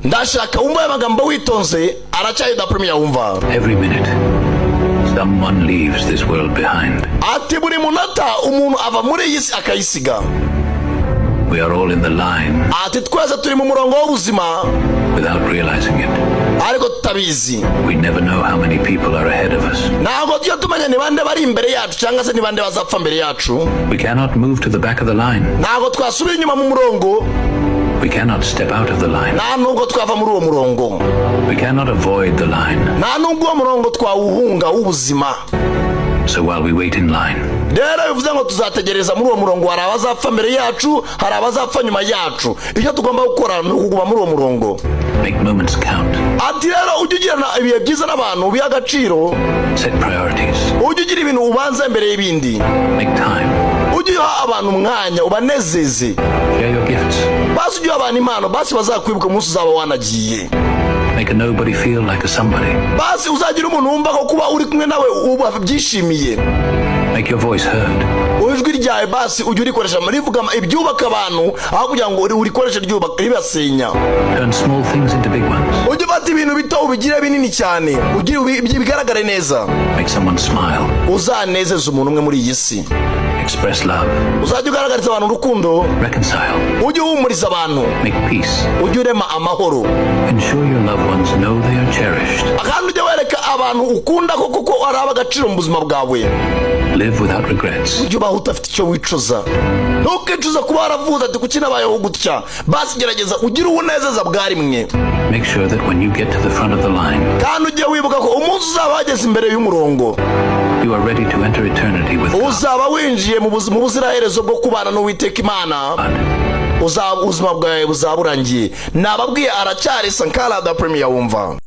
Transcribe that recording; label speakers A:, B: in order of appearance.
A: ndashaka wumva amagambo witonze aracyari da premier wumva.
B: Every minute someone leaves this world behind.
A: Ati buri munota umuntu ava muri iyi si akayisiga.
B: We are all in the line.
A: Ati twese turi mu murongo w'ubuzima
B: without realizing it.
A: Ariko tutabizi.
B: We never know how many people are ahead of us.
A: Ntabwo tujya tumenya ni bande bari imbere yacu cyangwa se ni bande bazapfa mbere yacu.
B: We cannot move to the back of the line.
A: Ntabwo twasubira inyuma mu murongo.
B: We cannot step out of the line.
A: Nta nubwo twava muri uwo murongo.
B: We cannot avoid the line.
A: Nta nubwo uwo murongo twawuhunga w'ubuzima.
B: So while we wait in line,
A: rero bivuze ngo tuzategereza muri uwo murongo, hari abazapfa mbere yacu, hari abazapfa nyuma yacu. Icyo tugomba gukora ni ukuguma muri uwo murongo.
B: Make moments count.
A: Ati rero ujye ugirana ibihe byiza n'abantu biha agaciro.
B: Set priorities.
A: Ujye ugira ibintu ubanza mbere y'ibindi.
B: Make time.
A: Ujye uha abantu umwanya ubanezeze.
B: Share your gifts.
A: Basi ujye abantu impano, basi bazakwibuka umunsi uzaba wanagiye.
B: Make a nobody feel like a somebody.
A: Basi uzagira umuntu wumva ko kuba uri kumwe nawe uba byishimiye.
B: Make your voice heard.
A: Ujwi ryawe basi ujye urikoresha rivuga ibyubaka abantu aho kugira ngo urikoreshe ribasenya.
B: Turn small things into big ones.
A: Ujye ufata ibintu bito ubigire binini cyane, ugire bigaragare neza.
B: Make someone smile.
A: Uzanezeza umuntu umwe muri iyi si.
B: Express love.
A: Uzajya ugaragariza abantu urukundo.
B: Reconcile.
A: Ujye uhumuriza abantu.
B: Make peace.
A: Ujye urema amahoro.
B: Ensure your loved ones know they are cherished.
A: Kandi ujye wereka abantu ukunda kuko ari abagaciro mu buzima bwawe.
B: Live without regrets.
A: Ujye ubaho udafite icyo wicuza. Ntukicuza kuba waravuze ati kuki nabayeho gutya. Basi gerageza ugire ubunezeza bwa rimwe.
B: Make sure that when you get to the front of the line,
A: kandi ujye wibuka ko umunsi uzaba wageze imbere y'umurongo,
B: you are ready to enter eternity with God.
A: Uzaba winjiye mu buziraherezo bwo kubana n'Uwiteka Imana. Ubuzima bwawe buzaburangiye. Nababwiye aracyari Sankara da Premier wumva.